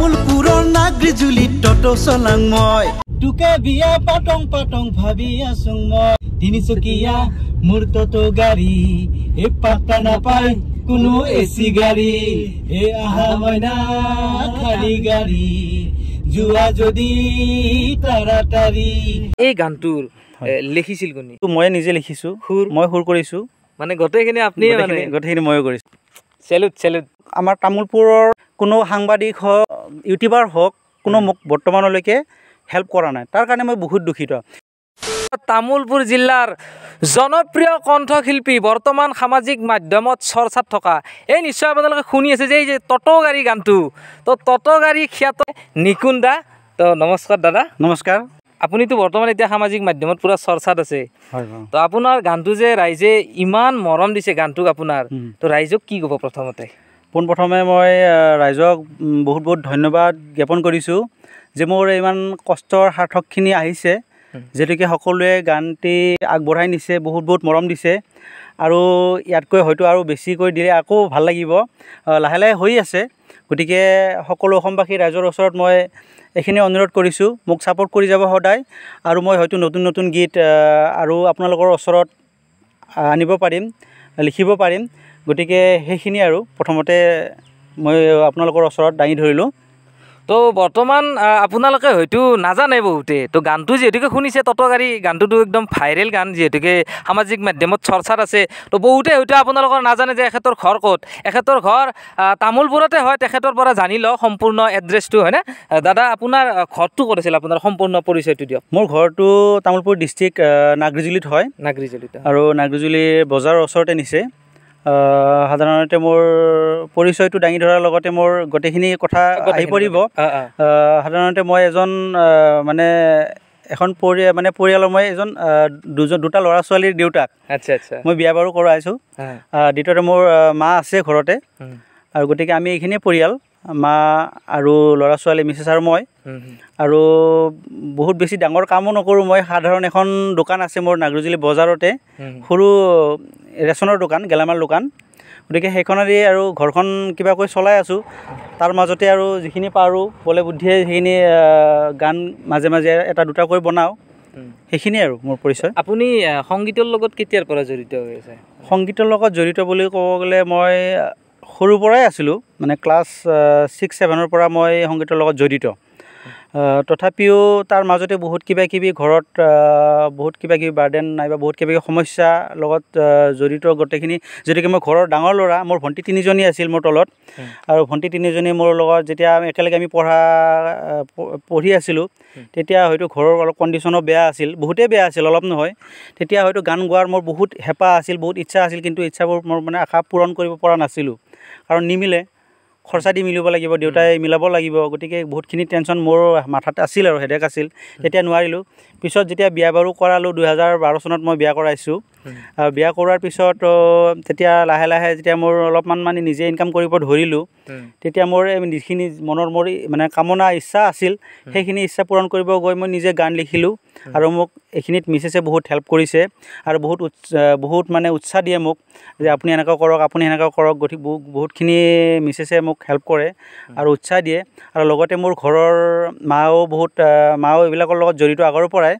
তামোলপুৰৰ নাগৰিজুলি টটো চলাং মই তোকে বিয়া পাটং পাটং ভাবি আছোং মই তিনিচকীয়া মোৰ টটো গাড়ী এই পাত্তা নাপায় কোনো এচি গাড়ী এই আহা মইনা খালী গাড়ী যোৱা যদি তাৰাতাৰি। এই গানটোৰ লিখিছিল কোনি? মই নিজে লিখিছো, মই সুৰ কৰিছো, মানে গোটেইখিনি আপুনি মানে গোটেইখিনি ময়ো কৰিছো। Salute salute. আমাৰ তামোলপুৰৰ কোনো সাংবাদিক হওক ইউটিউবাৰ হওক কোনো মোক বৰ্তমানলৈকে হেল্প কৰা নাই, তাৰ কাৰণে মই বহুত দুখিত। তামোলপুৰ জিলাৰ জনপ্ৰিয় কণ্ঠশিল্পী বৰ্তমান সামাজিক মাধ্যমত চৰ্চাত থকা এই নিশ্চয় আপোনালোকে শুনি আছে যে এই যে টটো গাড়ী গানটো, তো টটো গাড়ী খ্যাত নিকুন দা। তো নমস্কাৰ দাদা। নমস্কাৰ। আপুনিতো বৰ্তমান এতিয়া সামাজিক মাধ্যমত পুৰা চৰ্চাত আছে, হয়। তো আপোনাৰ গানটো যে ৰাইজে ইমান মৰম দিছে গানটোক আপোনাৰ, তো ৰাইজক কি ক'ব? প্ৰথমতে পোনপ্ৰথমে মই ৰাইজক বহুত বহুত ধন্যবাদ জ্ঞাপন কৰিছোঁ যে মোৰ ইমান কষ্টৰ সাৰ্থকখিনি আহিছে, যিহেতুকে সকলোৱে গানটি আগবঢ়াই নিছে, বহুত বহুত মৰম দিছে, আৰু ইয়াতকৈ হয়তো আৰু বেছিকৈ দিলে আকৌ ভাল লাগিব, লাহে লাহে হৈ আছে। গতিকে সকলো অসমবাসী ৰাইজৰ ওচৰত মই এইখিনি অনুৰোধ কৰিছোঁ, মোক ছাপোৰ্ট কৰি যাব সদায়, আৰু মই হয়তো নতুন নতুন গীত আৰু আপোনালোকৰ ওচৰত আনিব পাৰিম, লিখিব পাৰিম। গতিকে সেইখিনি আৰু প্ৰথমতে মই আপোনালোকৰ ওচৰত দাঙি ধৰিলোঁ। তো বৰ্তমান আপোনালোকে হয়তো নাজানে বহুতে, তো গানটো যিহেতুকে শুনিছে টটো গাড়ী গানটোতো একদম ভাইৰেল গান, যিহেতুকে সামাজিক মাধ্যমত চৰ্চাত আছে, তো বহুতে হয়তো আপোনালোকৰ নাজানে যে এখেতৰ ঘৰ ক'ত। এখেতৰ ঘৰ তামোলপুৰতে হয়, তেখেতৰ পৰা জানি লওঁ সম্পূৰ্ণ এড্ৰেছটো, হয়নে দাদা? আপোনাৰ ঘৰটো ক'ত আছিল? আপোনাৰ সম্পূৰ্ণ পৰিচয়টো দিয়ক। মোৰ ঘৰটো তামোলপুৰ ডিষ্ট্ৰিক্ট নাগৰিজুলিত হয়। নাগৰিজুলিত। আৰু নাগৰিজুলি বজাৰৰ ওচৰতে নিছে। সাধাৰণতে মোৰ পৰিচয়টো দাঙি ধৰাৰ লগতে মোৰ গোটেইখিনি কথা আহি পৰিব। সাধাৰণতে মই এজন মানে এখন পৰিয়ালৰ মই এজন দুটা ল'ৰা ছোৱালীৰ দেউতাক। আচ্ছা আচ্ছা। মই বিয়া বাৰু কৰাইছোঁ। দ্বিতীয়তে মোৰ মা আছে ঘৰতে, আৰু গতিকে আমি এইখিনিয়ে পৰিয়াল, মা আৰু ল'ৰা ছোৱালী, মিছেছ আৰু মই। আৰু বহুত বেছি ডাঙৰ কামো নকৰোঁ মই, সাধাৰণ এখন দোকান আছে মোৰ নাগৰিজুলি বজাৰতে, সৰু ৰেচনৰ দোকান, গেলামাল দোকান। গতিকে সেইখনেদি আৰু ঘৰখন কিবাকৈ চলাই আছোঁ। তাৰ মাজতে আৰু যিখিনি পাৰোঁ বলে বুদ্ধিয়ে সেইখিনি গান মাজে মাজে এটা দুটাকৈ বনাওঁ, সেইখিনিয়ে আৰু মোৰ পৰিচয়। আপুনি সংগীতৰ লগত কেতিয়াৰ পৰা জড়িত হৈ আছে? সংগীতৰ লগত জড়িত বুলি ক'ব গ'লে মই সৰুৰ পৰাই আছিলোঁ, মানে ক্লাছ 6-7ৰ পৰা মই সংগীতৰ লগত জড়িত। তথাপিও তাৰ মাজতে বহুত কিবা কিবি ঘৰত বহুত কিবা কিবি বাৰ্ডেন নাইবা বহুত কিবা কিবি সমস্যা লগত জড়িত গোটেইখিনি। যদিকে মই ঘৰৰ ডাঙৰ ল'ৰা, মোৰ ভণ্টি 3জনী আছিল মোৰ তলত, আৰু ভণ্টি 3জনী মোৰ লগত যেতিয়া একেলগে আমি পঢ়ি আছিলোঁ, তেতিয়া হয়তো ঘৰৰ অলপ কণ্ডিশ্যনো বেয়া আছিল, বহুতেই বেয়া আছিল, অলপ নহয়। তেতিয়া হয়তো গান গোৱাৰ মোৰ বহুত হেঁপাহ আছিল, বহুত ইচ্ছা আছিল, কিন্তু ইচ্ছাবোৰ মোৰ মানে আশা পূৰণ কৰিব পৰা নাছিলোঁ, কাৰণ নিমিলে। খৰচা দি মিলিব লাগিব, দেউতাই মিলাব লাগিব, গতিকে বহুতখিনি টেনশ্যন মোৰ মাথাত আছিল আৰু হেডেক আছিল। তেতিয়া নোৱাৰিলোঁ। পিছত যেতিয়া বিয়া বাৰু কৰালোঁ, 2012 চনত মই বিয়া কৰাইছোঁ। বিয়া কৰাৰ পিছত তেতিয়া লাহে লাহে যেতিয়া মোৰ অলপমান মানে নিজে ইনকাম কৰিব ধৰিলোঁ, তেতিয়া মোৰ যিখিনি মনৰ মোৰ মানে কামনা ইচ্ছা আছিল, সেইখিনি ইচ্ছা পূৰণ কৰিব গৈ মই নিজে গান লিখিলোঁ, আৰু মোক এইখিনিত মিছেছে বহুত হেল্প কৰিছে, আৰু বহুত মানে উৎসাহ দিয়ে মোক যে আপুনি এনেকুৱা কৰক, আপুনি সেনেকুৱা কৰক। গতিকে বহুতখিনি মিছেছে মোক হেল্প কৰে আৰু উৎসাহ দিয়ে। আৰু লগতে মোৰ ঘৰৰ মাও এইবিলাকৰ লগত জড়িত আগৰ পৰাই।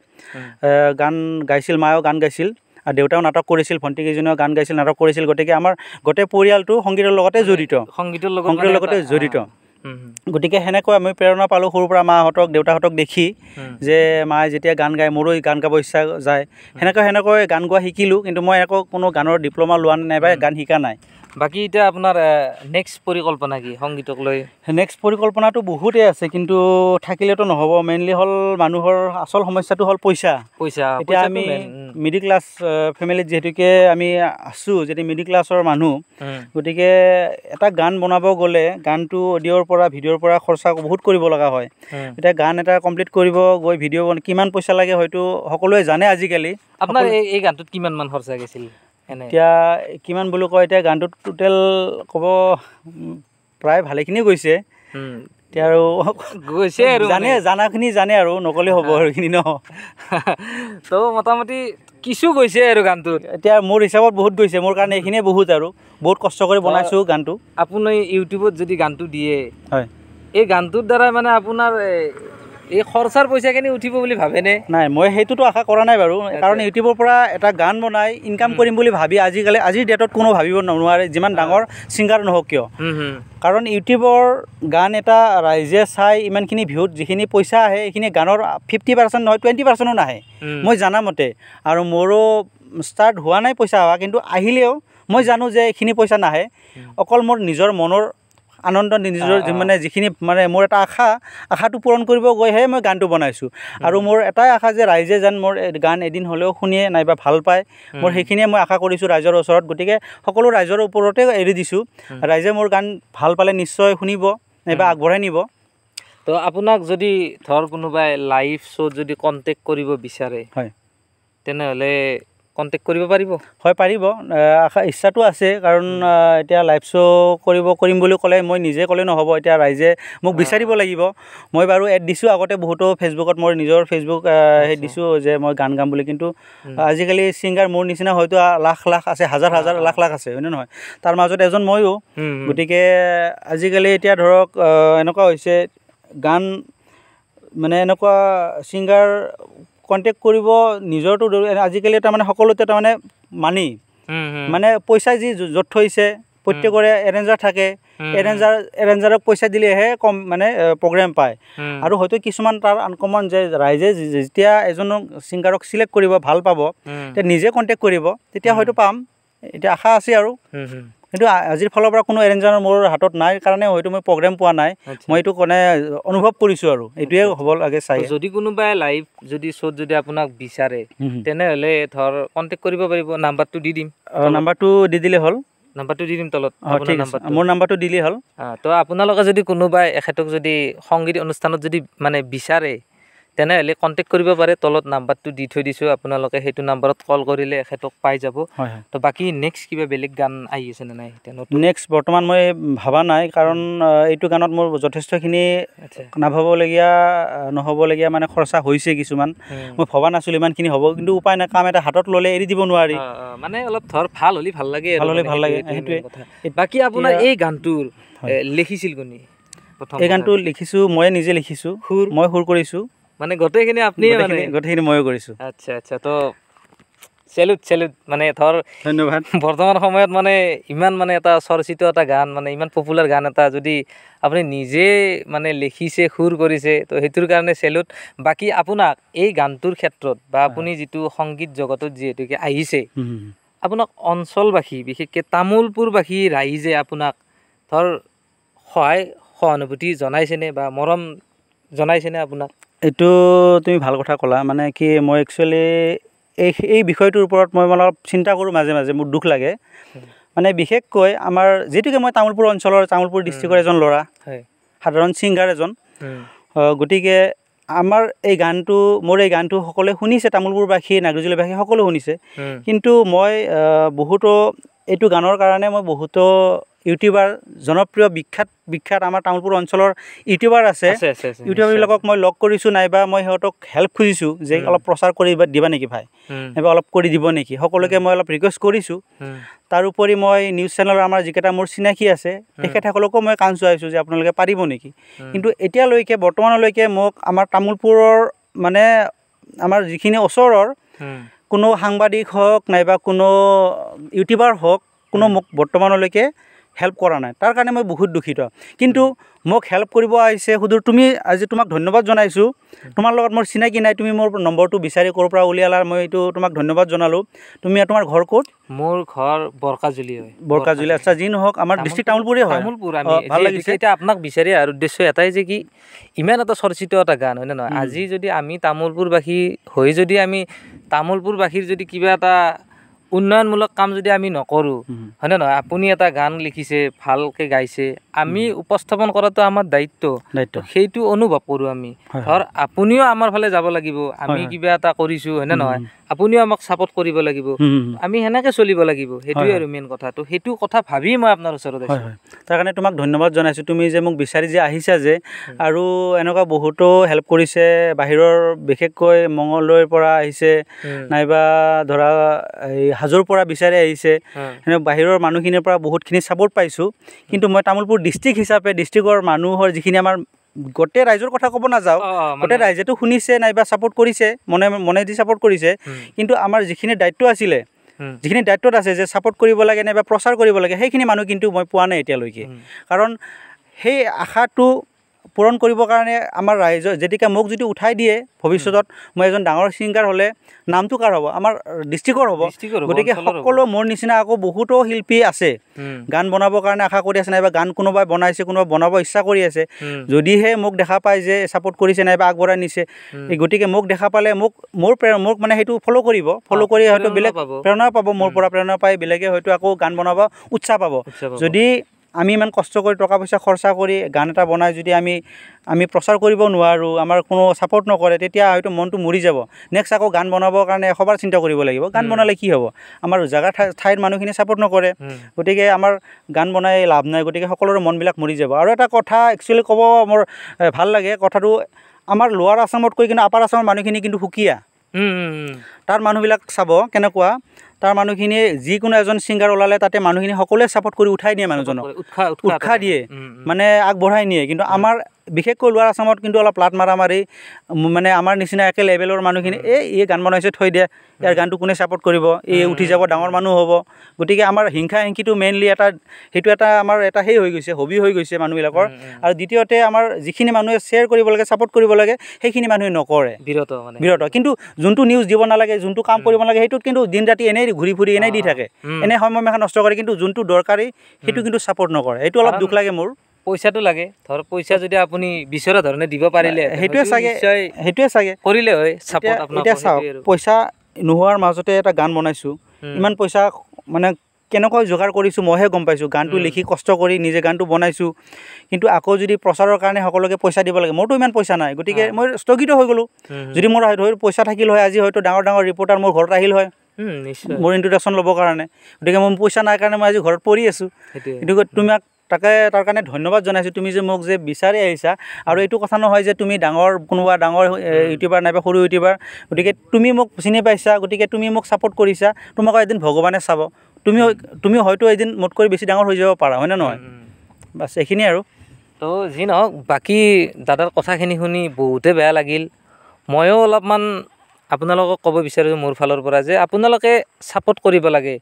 গান গাইছিল, মায়েও গান গাইছিল, আৰু দেউতাও নাটক কৰিছিল, ভণ্টিকেইজনীও গান গাইছিল, নাটক কৰিছিল। গতিকে আমাৰ গোটেই পৰিয়ালটো সংগীতৰ লগতে জড়িত, সংগীতৰ লগতে জড়িত। গতিকে সেনেকৈ আমি প্ৰেৰণা পালোঁ সৰুৰ পৰা মাহঁতক, দেউতাহঁতক দেখি, যে মায়ে যেতিয়া গান গায় মোৰো গান গাব ইচ্ছা যায়। সেনেকৈ গান গোৱা শিকিলোঁ, কিন্তু মই একো কোনো গানৰ ডিপ্ল'মা লোৱা নাই বা গান শিকা নাই। বাকী এতিয়া আপোনাৰ নেক্সট পৰিকল্পনা কি সংগীতক লৈ? নেক্সট পৰিকল্পনাটো বহুতেই আছে, কিন্তু থাকিলেতো নহ'ব। মেইনলি হ'ল মানুহৰ আচল সমস্যাটো হ'ল পইচা। এতিয়া আমি মিডিল ক্লাছ ফেমিলিত যিহেতুকে আমি আছোঁ, যদি মিডিল ক্লাছৰ মানুহ, গতিকে এটা গান বনাব গ'লে গানটো অডিঅ'ৰ পৰা ভিডিঅ'ৰ পৰা খৰচা বহুত কৰিব লগা হয়। এতিয়া গান এটা কমপ্লিট কৰিব গৈ ভিডিঅ' কিমান পইচা লাগে হয়তো সকলোৱে জানে আজিকালি। আপোনাৰ এই গানটোত কিমান মান খৰচা গৈছিল? এতিয়া কিমান বুলি কয়, এতিয়া গানটোত টোটেল ক'ব প্ৰায় ভালেখিনি গৈছে। এতিয়া আৰু গৈছে আৰু জানাখিনি জানে আৰু নক'লে হ'ব আৰু এইখিনি ন। তো মোটামুটি কিছু গৈছে আৰু গানটোত। এতিয়া মোৰ হিচাপত বহুত গৈছে, মোৰ কাৰণে এইখিনিয়ে বহুত, আৰু বহুত কষ্ট কৰি বনাইছোঁ গানটো। আপুনি ইউটিউবত যদি গানটো দিয়ে, হয়, এই গানটোৰ দ্বাৰা মানে আপোনাৰ এই খৰচাৰ পইচাখিনি উঠিব বুলি ভাবেনে? নাই, মই সেইটোতো আশা কৰা নাই বাৰু, কাৰণ ইউটিউবৰ পৰা এটা গান বনাই ইনকাম কৰিম বুলি ভাবি আজিৰ ডেটত কোনো ভাবিব নোৱাৰে, যিমান ডাঙৰ ছিংগাৰ নহওক কিয়। কাৰণ ইউটিউবৰ গান এটা ৰাইজে চাই ইমানখিনি ভিউত যিখিনি পইচা আহে এইখিনি গানৰ 50% নহয় 20%ও নাহে মই জানামতে। আৰু মোৰো ষ্টাৰ্ট হোৱা নাই পইচা হোৱা, কিন্তু আহিলেও মই জানো যে এইখিনি পইচা নাহে। অকল মোৰ নিজৰ মনৰ আনন্দ, নিজৰ মানে যিখিনি মানে মোৰ এটা আশাটো পূৰণ কৰিব গৈহে মই গানটো বনাইছোঁ। আৰু মোৰ এটাই আশা যে ৰাইজে যেন মোৰ গান এদিন হ'লেও শুনিয়ে নাইবা ভাল পায়, মোৰ সেইখিনিয়ে মই আশা কৰিছোঁ ৰাইজৰ ওচৰত। গতিকে সকলো ৰাইজৰ ওপৰতে এৰি দিছোঁ, ৰাইজে মোৰ গান ভাল পালে নিশ্চয় শুনিব নাইবা আগবঢ়াই নিব। তো আপোনাক যদি ধৰ কোনোবাই লাইভ শ্ব'ত যদি কণ্টেক্ট কৰিব বিচাৰে, হয়, তেনেহ'লে কণ্টেক্ট কৰিব পাৰিব? হয়, পাৰিব। ইচ্ছাটো আছে, কাৰণ এতিয়া লাইভ শ্ব' কৰিম বুলি ক'লে মই নিজে ক'লে নহ'ব, এতিয়া ৰাইজে মোক বিচাৰিব লাগিব। মই বাৰু এড দিছোঁ আগতে বহুতো ফেচবুকত, মোৰ নিজৰ ফেচবুক হেৰি দিছোঁ যে মই গান গাম বুলি। কিন্তু আজিকালি ছিংগাৰ মোৰ নিচিনা হয়তো লাখ আছে, হাজাৰ লাখ আছে, হয়নে নহয়? তাৰ মাজত এজন ময়ো। গতিকে আজিকালি এতিয়া ধৰক এনেকুৱা হৈছে, গান মানে এনেকুৱা ছিংগাৰ কণ্টেক্ট কৰিব নিজৰটো আজিকালি তাৰমানে সকলোতে তাৰমানে মানে পইচা যি য'ত থৈছে, প্ৰত্যেকৰে এৰেঞ্জাৰ থাকে, এৰেঞ্জাৰক পইচা দিলেহে কম মানে প্ৰগ্ৰেম পায়। আৰু হয়তো কিছুমান তাৰ আনকমন যে ৰাইজে যেতিয়া এজনক ছিংগাৰক চিলেক্ট কৰিব, ভাল পাব, তেতিয়া নিজে কণ্টেক্ট কৰিব, তেতিয়া হয়তো পাম, এতিয়া আশা আছে আৰু। কিন্তু আজিৰ ফালৰ পৰা কোনো এৰেঞ্জাৰ মোৰ হাতত নাই কাৰণে হয়তো মই প্ৰগ্ৰেম পোৱা নাই। মই এইটো অনুভৱ কৰিছোঁ আৰু এইটোৱে হ'ব লাগে চাই। যদি কোনোবাই লাইভ যদি শ্ব'ত যদি আপোনাক বিচাৰে, তেনেহ'লে ধৰ কণ্টেক্ট কৰিব পাৰিব, নাম্বাৰটো দি দিম। নাম্বাৰটো দি দিলে হ'ল, নাম্বাৰটো দি দিম তলত, ঠিক আছে, মোৰ নাম্বাৰটো দিলেই হ'ল। তো আপোনালোকে যদি কোনোবাই এখেতক যদি সংগীত অনুষ্ঠানত যদি মানে বিচাৰে, তেনেহ'লে কণ্টেক্ট কৰিব পাৰে, তলত নাম্বাৰটো দি থৈ দিছোঁ, আপোনালোকে সেইটো নাম্বাৰত কল কৰিলে এখেতক পাই যাব। তো বাকী নেক্সট কিবা বেলেগ গান আহি আছে নে নাই? নেক্সট বৰ্তমান মই ভবা নাই, কাৰণ এইটো গানত মোৰ যথেষ্টখিনি নহ'বলগীয়া মানে খৰচা হৈছে কিছুমান। মই ভবা নাছিলোঁ ইমানখিনি হ'ব, কিন্তু উপায় নাই, কাম এটা হাতত ল'লে এৰি দিব নোৱাৰি। মানে অলপ ধৰ ভাল হ'লে ভাল লাগে, সেইটোৱে। বাকী আপোনাৰ এই গানটোৰ লিখিছিল কোনে? এই গানটো লিখিছোঁ মই নিজে লিখিছোঁ, মই সুৰ কৰিছোঁ, মানে গোটেইখিনি আপুনি? গোটেইখিনি ময়ো কৰিছোঁ। আচ্ছা, তো চেলুট মানে ধৰ ধন্যবাদ। বৰ্তমান সময়ত মানে ইমান মানে এটা চৰ্চিত এটা গান, মানে ইমান পপুলাৰ গান এটা যদি আপুনি নিজে মানে লিখিছে, সুৰ কৰিছে, তো সেইটোৰ কাৰণে চেলুট। বাকী আপোনাক এই গানটোৰ ক্ষেত্ৰত বা আপুনি যিটো সংগীত জগতত যিহেতুকে আহিছে, আপোনাক অঞ্চলবাসী বিশেষকৈ তামোলপুৰবাসী ৰাইজে আপোনাক ধৰ সহানুভূতি জনাইছেনে বা মৰম জনাইছেনে আপোনাক? এইটো তুমি ভাল কথা ক'লা। মানে কি, মই একচুৱেলি এই বিষয়টোৰ ওপৰত মই অলপ চিন্তা কৰোঁ মাজে মাজে, মোৰ দুখ লাগে। মানে বিশেষকৈ আমাৰ যিহেতুকে মই তামোলপুৰ অঞ্চলৰ, তামোলপুৰ ডিষ্ট্ৰিক্টৰ এজন ল'ৰা, সাধাৰণ ছিংগাৰ এজন, গতিকে মোৰ এই গানটো সকলোৱে শুনিছে, তামোলপুৰবাসী, নাগৰিজুলীবাসী সকলো শুনিছে। কিন্তু মই বহুতো এইটো গানৰ কাৰণে মই বহুতো ইউটিউবাৰ, জনপ্ৰিয় বিখ্যাত আমাৰ তামোলপুৰ অঞ্চলৰ ইউটিউবাৰ আছে, ইউটিউবাৰবিলাকক মই লগ কৰিছোঁ, নাইবা মই সিহঁতক হেল্প খুজিছোঁ যে অলপ প্ৰচাৰ কৰি দিবা নেকি ভাই, নাইবা অলপ কৰি দিব নেকি, সকলোকে মই অলপ ৰিকুৱেষ্ট কৰিছোঁ। তাৰোপৰি মই নিউজ চেনেলৰ আমাৰ যিকেইটা মোৰ চিনাকি আছে, তেখেতসকলকো মই কাণ চুৱাইছোঁ যে আপোনালোকে পাৰিব নেকি। কিন্তু এতিয়ালৈকে বৰ্তমানলৈকে মোক আমাৰ তামোলপুৰৰ মানে আমাৰ যিখিনি ওচৰৰ কোনো সাংবাদিক হওক নাইবা কোনো ইউটিউবাৰ হওক, কোনো মোক বৰ্তমানলৈকে হেল্প কৰা নাই। তাৰ কাৰণে মই বহুত দুখিত। কিন্তু মোক হেল্প কৰিব আহিছে, সুদূৰ তুমি, আজি তোমাক ধন্যবাদ জনাইছোঁ। তোমাৰ লগত মোৰ চিনাকি নাই, তুমি মোৰ নম্বৰটো বিচাৰি ক'ৰ পৰা উলিয়ালা, মই এইটো তোমাক ধন্যবাদ জনালোঁ। তোমাৰ ঘৰ ক'ত? মোৰ ঘৰ বৰকাজুলি হয়। বৰকাজুলি, আচ্ছা, যি নহওক আমাৰ ডিষ্ট্ৰিক্ট তামোলপুৰে হয়। ভাল লাগিছে। এতিয়া আপোনাক বিচাৰি অহাৰ উদ্দেশ্য এটাই যে কি, ইমান এটা চৰ্চিত এটা গান, হয়নে নহয়? আজি যদি আমি তামোলপুৰবাসী হৈ যদি আমি তামোলপুৰবাসীৰ যদি কিবা এটা উন্নয়নমূলক কাম যদি আমি নকৰোঁ, হয়নে নহয়? আপুনি এটা গান লিখিছে, ভালকৈ গাইছে, আমি উপস্থাপন কৰাটো আমাৰ দায়িত্ব। সেইটো অনুভৱ কৰোঁ আমি। ধৰ আপুনিও আমাৰ ফালে যাব লাগিব, আমি কিবা এটা কৰিছোঁ, হয়নে নহয়? আপুনিও আমাক ছাপোৰ্ট কৰিব লাগিব, আমি সেনেকৈ চলিব লাগিব। সেইটোৱে আৰু মেইন কথাটো, সেইটো কথা ভাবি মই আপোনাৰ ওচৰত আহিছোঁ। তাৰ কাৰণে তোমাক ধন্যবাদ জনাইছোঁ, তুমি যে মোক বিচাৰি যে আহিছা যে, আৰু এনেকুৱা বহুতো হেল্প কৰিছে বাহিৰৰ, বিশেষকৈ মঙলদৈৰ পৰা আহিছে, নাইবা ধৰা এই হাজোৰ পৰা বিচাৰি আহিছে বাহিৰৰ মানুহখিনিৰ পৰা বহুতখিনি ছাপোৰ্ট পাইছোঁ কিন্তু মই তামোলপুৰ ডিষ্ট্ৰিক্ট হিচাপে ডিষ্ট্ৰিক্টৰ মানুহৰ যিখিনি আমাৰ গোটেই ৰাইজৰ কথা ক'ব নাযাওঁ গোটেই ৰাইজেতো শুনিছে নাইবা ছাপোৰ্ট কৰিছে মনে দি ছাপোৰ্ট কৰিছে কিন্তু আমাৰ যিখিনি দায়িত্ব আছিলে যিখিনি দায়িত্বত আছে যে ছাপোৰ্ট কৰিব লাগে নাইবা প্ৰচাৰ কৰিব লাগে সেইখিনি মানুহ কিন্তু মই পোৱা নাই এতিয়ালৈকে কাৰণ সেই আশাটো পূৰণ কৰিবৰ কাৰণে আমাৰ ৰাইজৰ যেতিয়া মোক যদি উঠাই দিয়ে ভৱিষ্যতত মই এজন ডাঙৰ ছিংগাৰ হ'লে নামটো কাৰ হ'ব আমাৰ ডিষ্ট্ৰিক্টৰ হ'ব গতিকে সকলো মোৰ নিচিনা আকৌ বহুতো শিল্পী আছে গান বনাবৰ কাৰণে আশা কৰি আছে নাইবা গান কোনোবাই বনাইছে কোনোবাই বনাব ইচ্ছা কৰি আছে যদিহে মোক দেখা পায় যে ছাপোৰ্ট কৰিছে নাইবা আগবঢ়াই নিছে গতিকে মোক দেখা পালে মোক মানে সেইটো ফ'ল' কৰি হয়তো বেলেগ প্ৰেৰণা পাব মোৰ পৰা প্ৰেৰণা পাই বেলেগে হয়তো আকৌ গান বনাব উৎসাহ পাব যদি আমি ইমান কষ্ট কৰি টকা পইচা খৰচা কৰি গান এটা বনাই যদি আমি প্ৰচাৰ কৰিব নোৱাৰোঁ আমাৰ কোনো ছাপোৰ্ট নকৰে তেতিয়া হয়তো মনটো মৰি যাব নেক্সট আকৌ গান বনাবৰ কাৰণে এশবাৰ চিন্তা কৰিব লাগিব গান বনালে কি হ'ব আমাৰ জেগা ঠাইৰ মানুহখিনি ছাপোৰ্ট নকৰে গতিকে আমাৰ গান বনাই লাভ নাই গতিকে সকলোৰে মনবিলাক মৰি যাব আৰু এটা কথা একচুৱেলি ক'ব মোৰ ভাল লাগে কথাটো আমাৰ লোৱাৰ আছামতকৈ কিন্তু আপাৰ আছামৰ মানুহখিনি কিন্তু সুকীয়া তাৰ মানুহবিলাক চাব কেনেকুৱা তাৰ মানুহখিনিয়ে যিকোনো এজন ছিংগাৰ ওলালে তাতে মানুহখিনি সকলোৱে ছাপোৰ্ট কৰি উঠাই দিয়ে মানুহজনক উৎসাহ দিয়ে মানে আগবঢ়াই নিয়ে কিন্তু আমাৰ বিশেষকৈ লোৱাৰ আছামত কিন্তু অলপ লাট মাৰি মানে আমাৰ নিচিনা একে লেভেলৰ মানুহখিনি এই গান বনাইছে থৈ দিয়ে ইয়াৰ গানটো কোনে ছাপোৰ্ট কৰিব এই উঠি যাব ডাঙৰ মানুহ হ'ব গতিকে আমাৰ হিংসা হিংসিটো মেইনলি সেইটো এটা আমাৰ এটা সেই হৈ গৈছে হবি হৈ গৈছে মানুহবিলাকৰ আৰু দ্বিতীয়তে আমাৰ যিখিনি মানুহে শ্বেয়াৰ কৰিব লাগে ছাপোৰ্ট কৰিব লাগে সেইখিনি মানুহে নকৰে বিৰত কিন্তু যোনটো নিউজ দিব নালাগে যোনটো কাম কৰিব নালাগে সেইটোত কিন্তু দিন ৰাতি এনেই ঘূৰি ফুৰি এনেই দি থাকে এনেই সময় মেখা নষ্ট কৰে কিন্তু যোনটো দৰকাৰী সেইটো কিন্তু ছাপোৰ্ট নকৰে এইটো অলপ দুখ লাগে মোৰ পইচাটো লাগে ধৰ পইচা যদি আপুনি বিচৰা ধৰণে দিব পাৰিলে সেইটোৱে চাগে কৰিলে হয় ছাপোৰ্ট আপোনাক এতিয়া চাওক পইচা নোহোৱাৰ মাজতে এটা গান বনাইছোঁ ইমান পইচা মানে কেনেকৈ যোগাৰ কৰিছোঁ মইহে গম পাইছোঁ গানটো লিখি কষ্ট কৰি নিজে গানটো বনাইছোঁ কিন্তু আকৌ যদি প্ৰচাৰৰ কাৰণে সকলোকে পইচা দিব লাগে মোৰতো ইমান পইচা নাই গতিকে মই স্থগিত হৈ গ'লোঁ যদি মোৰ হয়তো পইচা থাকিল হয় আজি হয়তো ডাঙৰ ডাঙৰ ৰিপৰ্টাৰ মোৰ ঘৰত আহিল হয় মোৰ ইন্ট্ৰডাকশ্যন ল'বৰ কাৰণে গতিকে মোৰ পইচা নাই কাৰণে মই আজি ঘৰত পৰি আছোঁ কিন্তু তোমাক তাৰ কাৰণে ধন্যবাদ জনাইছোঁ তুমি যে মোক যে বিচাৰি আহিছা আৰু এইটো কথা নহয় যে তুমি কোনোবা ডাঙৰ ইউটিউবাৰ নাইবা সৰু ইউটিউবাৰ গতিকে তুমি মোক চিনি পাইছা গতিকে তুমি মোক ছাপোৰ্ট কৰিছা তোমাক এদিন ভগৱানে চাব তুমি হয়তো এদিন মোতকৈ বেছি ডাঙৰ হৈ যাব পাৰা হয়নে নহয় বাছ এইখিনি আৰু তো যি নহওক বাকী দাদাৰ কথাখিনি শুনি বহুতে বেয়া লাগিল ময়ো অলপমান আপোনালোকক ক'ব বিচাৰোঁ মোৰ ফালৰ পৰা যে আপোনালোকে ছাপোৰ্ট কৰিব লাগে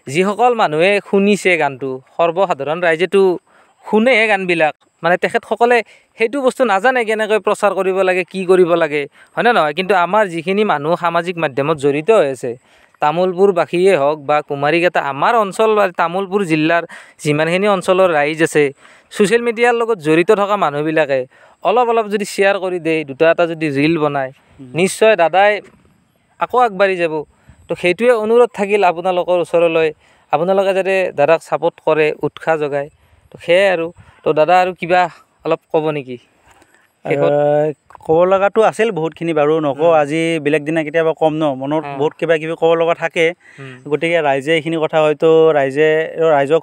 যিসকল মানুহে শুনিছে গানটো সৰ্বসাধাৰণ ৰাইজেতো শুনেহে গানবিলাক মানে তেখেতসকলে সেইটো বস্তু নাজানে কেনেকৈ প্ৰচাৰ কৰিব লাগে কি কৰিব লাগে হয়নে নহয় কিন্তু আমাৰ যিখিনি মানুহ সামাজিক মাধ্যমত জড়িত হৈ আছে তামোলপুৰবাসীয়ে হওক বা কুমাৰীকেইটা আমাৰ অঞ্চল বা তামোলপুৰ জিলাৰ যিমানখিনি অঞ্চলৰ ৰাইজ আছে ছ'চিয়েল মিডিয়াৰ লগত জড়িত থকা মানুহবিলাকে অলপ যদি শ্বেয়াৰ কৰি দিয়ে দুটা এটা যদি ৰীল বনায় নিশ্চয় দাদাই আকৌ আগবাঢ়ি যাব তো সেইটোৱে অনুৰোধ থাকিল আপোনালোকৰ ওচৰলৈ আপোনালোকে যাতে দাদাক ছাপোৰ্ট কৰে উৎসাহ যোগায় তো সেয়াই আৰু তো দাদা আৰু কিবা অলপ ক'ব নেকি ক'ব লগাটো আছিল বহুতখিনি বাৰু নকওঁ আজি বেলেগ দিনা কেতিয়াবা কম ন মনত বহুত কিবা কিবি ক'ব লগা থাকে গতিকে ৰাইজে এইখিনি কথা হয়তো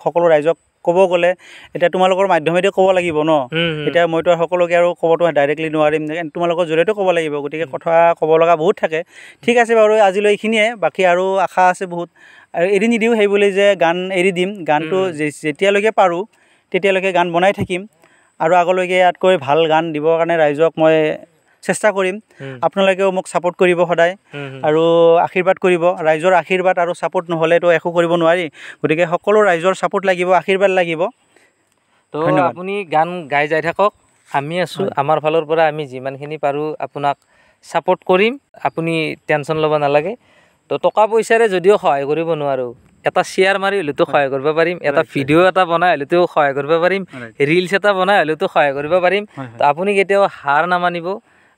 সকলো ৰাইজক ক'ব গ'লে এতিয়া তোমালোকৰ মাধ্যমেদি ক'ব লাগিব ন এতিয়া মইতো সকলোকে আৰু ক'বতো ডাইৰেক্টলি নোৱাৰিম তোমালোকৰ জৰিয়তে ক'ব লাগিব গতিকে কথা ক'ব লগা বহুত থাকে ঠিক আছে বাৰু আজিলৈ এইখিনিয়ে বাকী আৰু আশা আছে বহুত আৰু এৰি নিদিওঁ সেই বুলি যে গান এৰি দিম গানটো যেতিয়ালৈকে পাৰোঁ তেতিয়ালৈকে গান বনাই থাকিম আৰু আগলৈকে ইয়াতকৈ ভাল গান দিবৰ কাৰণে ৰাইজক মই চেষ্টা কৰিম আপোনালোকেও মোক ছাপোৰ্ট কৰিব সদায় আৰু আশীৰ্বাদ কৰিব ৰাইজৰ আশীৰ্বাদ আৰু ছাপোৰ্ট নহ'লেতো একো কৰিব নোৱাৰি গতিকে সকলো ৰাইজৰ ছাপোৰ্ট লাগিব আশীৰ্বাদ লাগিব তো আপুনি গান গাই যাই থাকক আমি আছোঁ আমাৰ ফালৰ পৰা আমি যিমানখিনি পাৰোঁ আপোনাক ছাপোৰ্ট কৰিম আপুনি টেনশ্যন ল'ব নালাগে তো টকা পইচাৰে যদিও সহায় কৰিব নোৱাৰোঁ এটা শ্বেয়াৰ মাৰি হ'লেতো সহায় কৰিব পাৰিম এটা ভিডিঅ' এটা বনাই হ'লেতো সহায় কৰিব পাৰিম ৰিলছ এটা বনাই হ'লেতো সহায় কৰিব পাৰিম তো আপুনি কেতিয়াও হাৰ নামানিব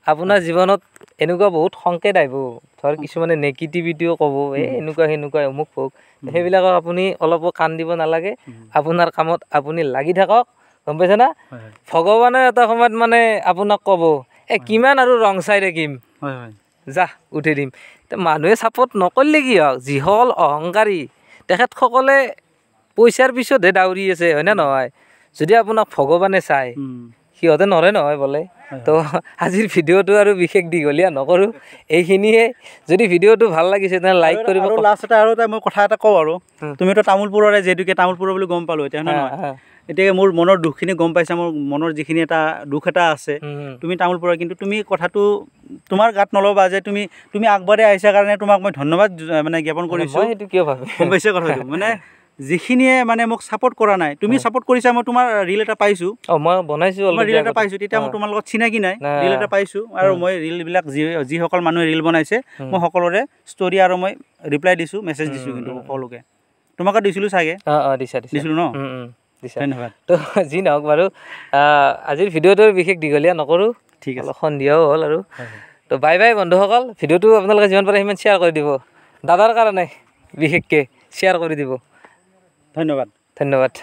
আপোনাৰ জীৱনত এনেকুৱা বহুত সংকেত আহিব ধৰ কিছুমানে নেগেটিভিটিও ক'ব এনেকুৱা সেনেকুৱা অমুক ফোক সেইবিলাকক আপুনি অলপো কাণ দিব নালাগে আপোনাৰ কামত আপুনি লাগি থাকক গম পাইছে না ভগৱানে এটা সময়ত মানে আপোনাক ক'ব কিমান আৰু ৰং চাই থাকিম যা উঠি দিম মানুহে ছাপোৰ্ট নকৰিলে কি হওক যিসকল অহংকাৰী তেখেতসকলে পইচাৰ পিছতহে দাউৰি আছে হয়নে নহয় যদি আপোনাক ভগৱানে চায় সিহঁতে নৰে নহয় বোলে তো আজিৰ ভিডিঅ'টো আৰু বিশেষ দীঘলীয়া নকৰোঁ, এইখিনিয়ে। যদি ভিডিঅ'টো ভাল লাগিছে তেনেহ'লে লাইক কৰিব। আৰু লাষ্ট আৰু এটা মই কথা এটা কওঁ আৰু, তুমিতো তামোলপুৰৰে, যিহেতুকে তামোলপুৰৰ বুলি গম পালোঁ এতিয়া, হয় নহয়? এতিয়া মোৰ মনৰ দুখখিনি গম পাইছা, মোৰ মনৰ যিখিনি এটা দুখ এটা আছে, তুমি তামোলপুৰৰ, কিন্তু তুমি কথাটো তোমাৰ গাত নল'বা যে তুমি আগবাঢ়ি আহিছা কাৰণে তোমাক মই ধন্যবাদ মানে জ্ঞাপন কৰিছোঁ। সেইটো কিয় ভাবি গম পাইছে কথাটো? মানে যিখিনিয়ে মানে মোক ছাপোৰ্ট কৰা নাই, তুমি ছাপোৰ্ট কৰিছা। মই তোমাৰ ৰিল এটা পাইছোঁ, মই বনাইছোঁ, ৰিল এটা পাইছোঁ। তেতিয়া মই তোমাৰ লগত চিনাকি নাই, ৰিল এটা পাইছোঁ। আৰু মই ৰিলবিলাক যিসকল মানুহে ৰিল বনাইছে, মই সকলোৰে ষ্টৰি আৰু মই ৰিপ্লাই দিছোঁ, মেছেজ দিছোঁ, কিন্তু সকলোকে তোমাকে দিছিলোঁ চাগে। দিছিলোঁ ন? ধন্যবাদ। তো যি নহওক বাৰু, আজিৰ ভিডিঅ'টো বিশেষ দীঘলীয়া নকৰোঁ, ঠিক আছে, সন্ধিয়াও হ'ল আৰু। তো বাই বাই বন্ধুসকল। ভিডিঅ'টো আপোনালোকে যিমান পাৰে সিমান শ্বেয়াৰ কৰি দিব, দাদাৰ কাৰণে বিশেষকৈ শ্বেয়াৰ কৰি দিব। ধন্যবাদ। ধন্যবাদ।